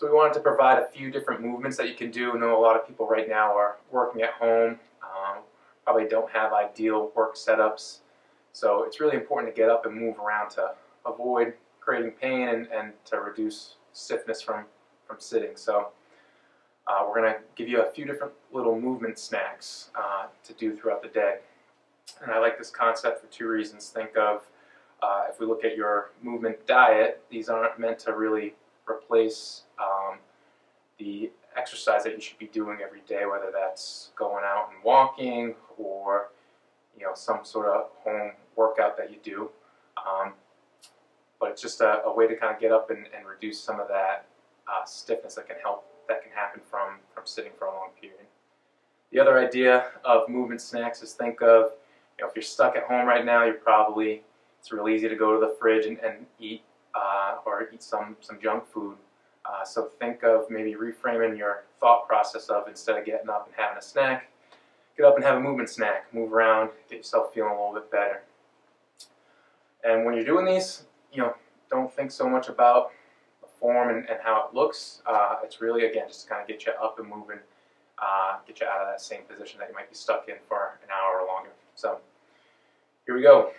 So we wanted to provide a few different movements that you can do. I know a lot of people right now are working at home, probably don't have ideal work setups. So it's really important to get up and move around to avoid creating pain and to reduce stiffness from sitting. So we're going to give you a few different little movement snacks to do throughout the day. And I like this concept for two reasons. Think of, if we look at your movement diet, these aren't meant to really replace the exercise that you should be doing every day, whether that's going out and walking or some sort of home workout that you do. But it's just a way to kind of get up and reduce some of that stiffness that can happen from sitting for a long period. The other idea of movement snacks is think of, if you're stuck at home right now, it's real easy to go to the fridge and eat or eat some junk food. So think of maybe reframing your thought process of, instead of getting up and having a snack, get up and have a movement snack. Move around, get yourself feeling a little bit better. And when you're doing these, don't think so much about the form and how it looks. It's really, again, just to kind of get you up and moving, get you out of that same position that you might be stuck in for an hour or longer. So here we go.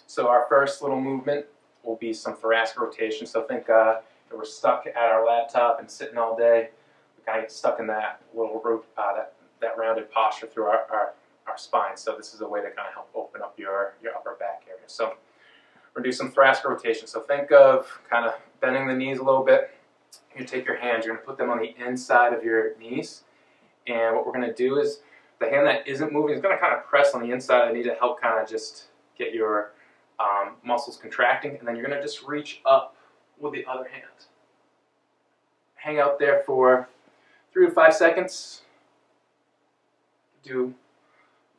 So our first little movement will be some thoracic rotation. So think if we're stuck at our laptop and sitting all day, we kind of get stuck in that little that rounded posture through our spine. So this is a way to kind of help open up your upper back area. So we're going to do some thoracic rotation. So think of kind of bending the knees a little bit. You take your hands, you're going to put them on the inside of your knees. And what we're going to do is, the hand that isn't moving is going to kind of press on the inside of the knee to help kind of just get your muscles contracting. And then you're going to just reach up with the other hand. Hang out there for 3 to 5 seconds. Do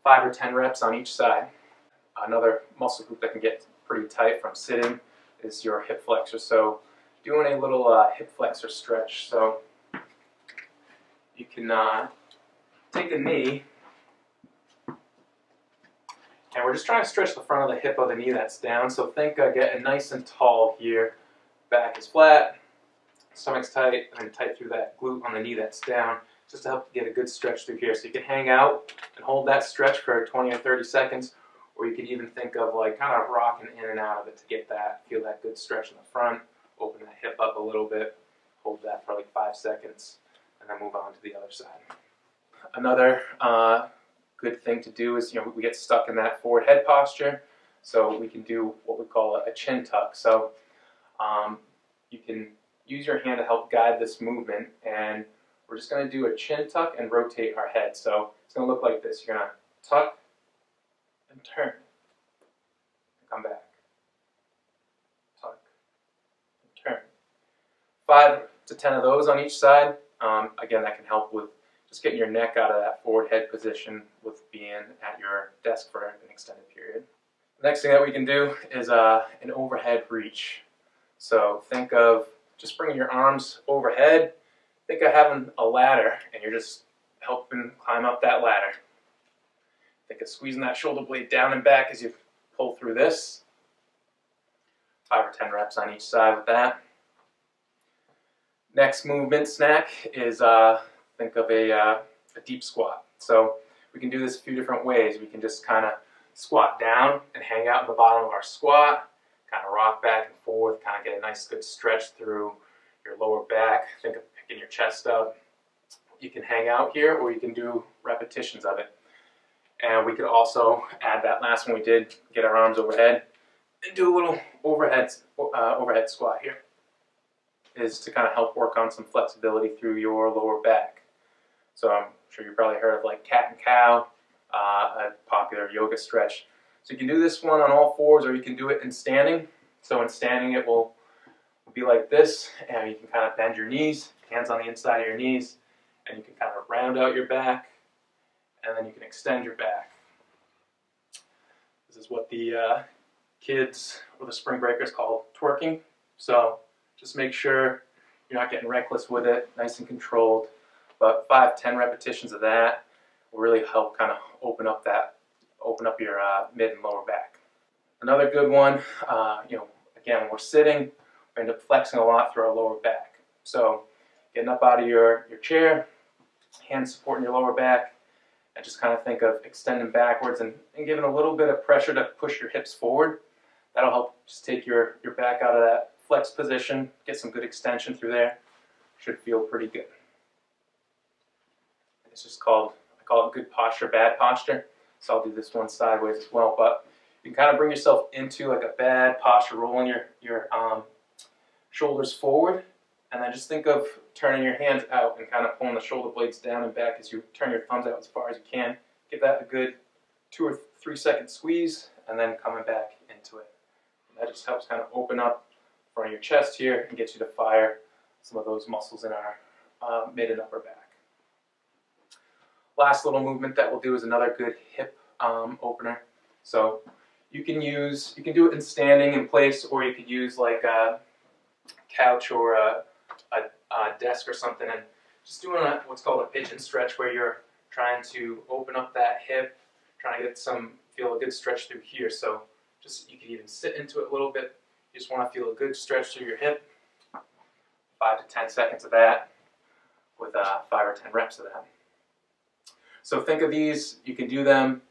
5 or 10 reps on each side. Another muscle group that can get pretty tight from sitting is your hip flexor. So doing a little hip flexor stretch. So you can take the knee, and we're just trying to stretch the front of the hip of the knee that's down. So think getting nice and tall here. Back is flat, stomach's tight, and then tight through that glute on the knee that's down, just to help get a good stretch through here. So you can hang out and hold that stretch for 20 or 30 seconds, or you could even think of like kind of rocking in and out of it to get that, feel that good stretch in the front, open that hip up a little bit, hold that for like 5 seconds, and then move on to the other side. Another good thing to do is, we get stuck in that forward head posture, so we can do what we call a chin tuck. So you can use your hand to help guide this movement, and we're just going to do a chin tuck and rotate our head. So it's going to look like this. You're going to tuck and turn, and come back. Tuck and turn. 5 to 10 of those on each side. Again, that can help with just getting your neck out of that forward head position with being at your desk for an extended period. The next thing that we can do is an overhead reach. So think of just bringing your arms overhead. Think of having a ladder, and you're just helping climb up that ladder. Think of squeezing that shoulder blade down and back as you pull through this. 5 or 10 reps on each side with that. Next movement snack is think of a deep squat. So we can do this a few different ways. We can just kind of squat down and hang out in the bottom of our squat, kind of rock back and forth, kind of get a nice good stretch through your lower back. Think of picking your chest up. You can hang out here, or you can do repetitions of it. And we could also add that last one we did, get our arms overhead, and do a little overhead squat here. Is to kind of help work on some flexibility through your lower back. So I'm sure you've probably heard of like cat and cow, a popular yoga stretch. So you can do this one on all fours, or you can do it in standing. So in standing it will be like this, and you can kind of bend your knees, hands on the inside of your knees, and you can kind of round out your back, and then you can extend your back. This is what the kids or the spring breakers call twerking. So just make sure you're not getting reckless with it, nice and controlled. But 5-10 repetitions of that will really help kind of open up your mid and lower back. Another good one, again, when we're sitting, we end up flexing a lot through our lower back. So getting up out of your chair, hands supporting your lower back, and just kind of think of extending backwards and giving a little bit of pressure to push your hips forward. That'll help just take your back out of that flex position, get some good extension through there. Should feel pretty good. It's just called, I call it good posture, bad posture. So I'll do this one sideways as well. But you can kind of bring yourself into like a bad posture, rolling your shoulders forward, and then just think of turning your hands out and kind of pulling the shoulder blades down and back as you turn your thumbs out as far as you can. Give that a good 2 or 3 second squeeze, and then coming back into it. And that just helps kind of open up front of your chest here and get you to fire some of those muscles in our mid and upper back. Last little movement that we'll do is another good hip opener. So you can do it in standing in place, or you could use like a couch or a desk or something, and just doing what's called a pigeon stretch, where you're trying to open up that hip, trying to get feel a good stretch through here. So you can even sit into it a little bit. You just want to feel a good stretch through your hip. 5 to 10 seconds of that with 5 or 10 reps of that. So think of these, you can do them,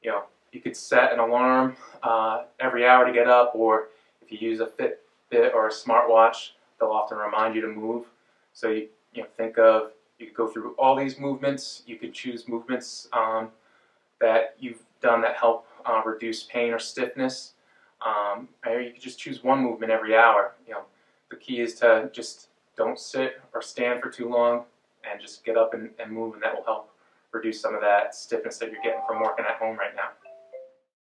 you could set an alarm every hour to get up, or if you use a Fitbit or a smartwatch, they'll often remind you to move. So you think of, you could go through all these movements. You could choose movements that you've done that help reduce pain or stiffness, or you could just choose one movement every hour. The key is to just don't sit or stand for too long, and just get up and move, and that will help reduce some of that stiffness that you're getting from working at home right now.